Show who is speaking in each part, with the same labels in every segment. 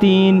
Speaker 1: 3،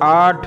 Speaker 1: 8،